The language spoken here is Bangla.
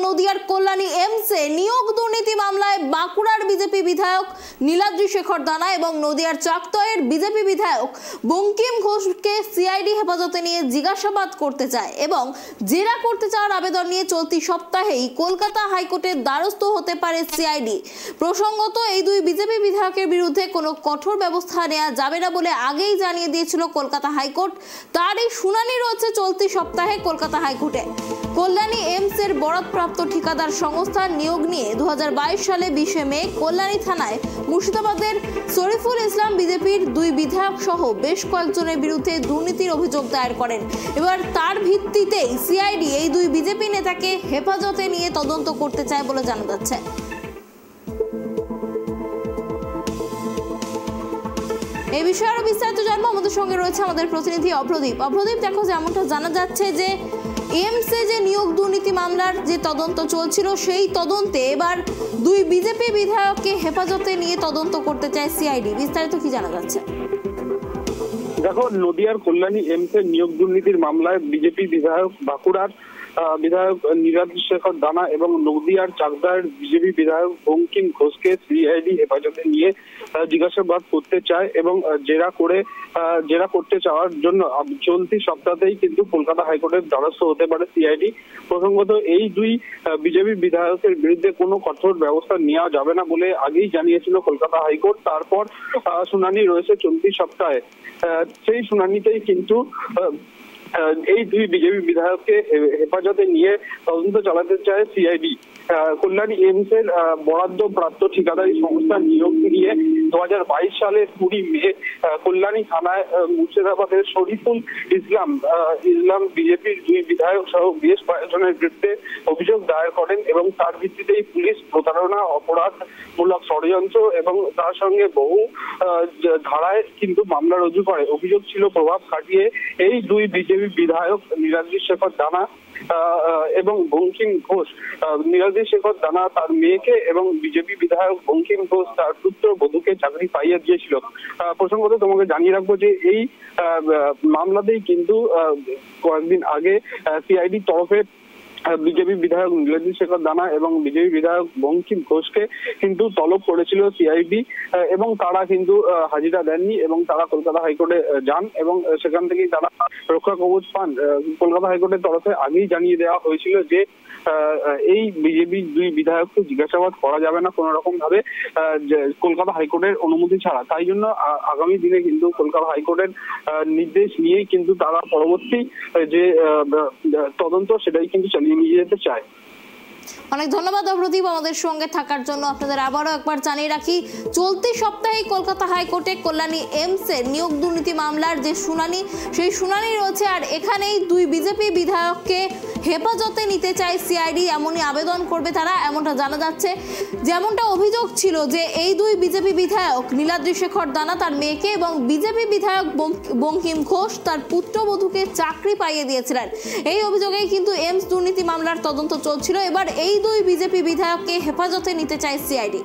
নদিয়ার কল্যাণী এমসে নিয়োগ দুর্নীতি মামলায় বাঁকুড়ার বিজেপি বিধায়ক নীলাদ্রি শেখর দানা এবং নদিয়ার চাকদহের বিজেপি বিধায়ক বঙ্কিম ঘোষকে সিআইডি হেফাজতে নিয়ে জিজ্ঞাসাবাদ করতে চায় এবং জেরা করতে চাওয়ার আবেদন নিয়ে চলতি সপ্তাহেই কলকাতা হাইকোর্টের দ্বারস্থ হতে পারে সিআইডি। প্রসঙ্গত এই দুই বিজেপি বিধায়কের বিরুদ্ধে কোনো কঠোর ব্যবস্থা নেওয়া যাবে না বলে আগেই জানিয়ে দিয়েছিল কলকাতা হাইকোর্ট। তারই শুনানি রয়েছে চলতি সপ্তাহে কলকাতা হাইকোর্টে। কল্যাণী এমসের বরাদপ্রাপ্ত ঠিকাদার সংস্থার নিয়োগ নিয়ে 2022 সালে 20 মে কল্যাণী থানায় মুর্শিদাবাদের শরীফুল ইসলাম বিজেপির দুই বিধায়ক সহ বেশ কয়েকজনের বিরুদ্ধে দুর্নীতির অভিযোগ দায়ের করেন। এবার তার ভিত্তিতেই সিআইডি এই দুই বিজেপি নেতাকে হেফাজতে নিয়ে তদন্ত করতে চায় বলে জানা যাচ্ছে। এই বিষয়ে আরো বিস্তারিত জানবো, আমাদের সঙ্গে রয়েছে আমাদের প্রতিনিধি অভ্রদীপ। অভ্রদীপ, দেখো যেমনটা জানা যাচ্ছে যে এমসে যে নিয়োগ দুর্নীতি মামলার যে তদন্ত চলছিল সেই তদন্তে এবার দুই বিজেপি বিধায়ককে হেফাজতে নিয়ে তদন্ত করতে চায় সিআইডি। বিস্তারিত কি জানা যাচ্ছে? দেখো, নদিয়ার কল্যাণী এমসে নিয়োগ দুর্নীতির মামলায় বিজেপি বিধায়ক বাঁকুড়ার বিধায়ক নীলাদ্রি শেখর দানা এবং নদিয়ার চাকদহের বিজেপি বিধায়ক বঙ্কিম ঘোষকে সিআইডি হেফাজতে নিয়ে জিজ্ঞাসাবাদ করতে চায় এবং জেরা করতে চাওয়ার জন্য চলতি সপ্তাহেই কিন্তু কলকাতা হাইকোর্টের দ্বারস্থ হতে পারে সিআইডি। প্রসঙ্গত এই দুই বিজেপি বিধায়কের বিরুদ্ধে কোনো কঠোর ব্যবস্থা নেওয়া যাবে না বলে আগেই জানিয়েছিল কলকাতা হাইকোর্ট। তারপর শুনানি রয়েছে চলতি সপ্তাহে। সেই শুনানিতেই কিন্তু এই দুই বিজেপি বিধায়ককে হেফাজতে নিয়ে তদন্ত চালাতে চায় সিআইডি। কল্যাণী এমসের বরাদ্দ প্রাপ্ত ঠিকাদারি সংস্থার নিয়োগ নিয়ে 2022 সালের 20 মে কল্যাণী থানায় মুর্শিদাবাদের শরীফুল ইসলাম বিজেপির দুই বিধায়ক সহ বেশ কয়েকজনের বিরুদ্ধে অভিযোগ দায়ের করেন এবং তার ভিত্তিতেই পুলিশ প্রতারণা, অপরাধমূলক ষড়যন্ত্র এবং তার সঙ্গে বহু ধারায় কিন্তু মামলা রুজু করে। অভিযোগ ছিল প্রভাব খাটিয়ে এই দুই বিজেপি বিধায়ক নীলাদ্রি শেখর দানা এবং বঙ্কিম ঘোষ, নীলাদ্রি শেখর দানা তার মেয়েকে এবং বিজেপি বিধায়ক বঙ্কিম ঘোষ তার পুত্র বধূকে চাকরি পাইয়ে দিয়েছিল। প্রসঙ্গত তোমাকে জানিয়ে রাখবো যে এই মামলাতেই কিন্তু কয়েকদিন আগে সিআইডির তরফে বিজেপি বিধায়ক নীলাদ্রি শেখর দানা এবং বিজেপি বিধায়ক বঙ্কিম ঘোষকে কিন্তু তলব করেছিল সিআইডি এবং তারা কিন্তু হাজিরা দেননি এবং তারা কলকাতা হাইকোর্টে যান এবং সেখান থেকেই তারা রক্ষা কবচ পান। কলকাতা হাইকোর্টের তরফে আগেই জানিয়ে দেওয়া হয়েছিল যে এই বিজেপি দুই বিধায়ককে জিজ্ঞাসাবাদ করা যাবে না কোনো রকম ভাবে কলকাতা হাইকোর্টের অনুমতি ছাড়া। তাই জন্য আগামী দিনে কিন্তু কলকাতা হাইকোর্টের নির্দেশ নিয়েই কিন্তু তারা পরবর্তী যে তদন্ত সেটাই কিন্তু চালিয়ে নিয়ে যেতে চায়। অনেক ধন্যবাদ অভ্রদীপ আমাদের সঙ্গে থাকার জন্য। আপনাদের আবারও একবার জানিয়ে রাখি, চলতি সপ্তাহে কলকাতা হাইকোর্টে কল্যাণী এমসের নিয়োগ দুর্নীতি মামলার যে শুনানি সেই শুনানি রয়েছে আর এখানেই দুই বিজেপি বিধায়ককে হেফাজতে নিতে চায় সিআইডি, এমনই আবেদন করবে তারা, এমনটা জানা যাচ্ছে। যেমনটা অভিযোগ ছিল যে এই দুই বিজেপি বিধায়ক নীলাদ্রি শেখর দানা তার মেয়েকে এবং বিজেপি বিধায়ক বঙ্কিম ঘোষ তার পুত্রবধূকে চাকরি পাইয়ে দিয়েছিলেন। এই অভিযোগেই কিন্তু এমস দুর্নীতি মামলার তদন্ত চলছিল। এবার এই দুই বিজেপি বিধায়ককে হেফাজতে নিতে চায় সিআইডি।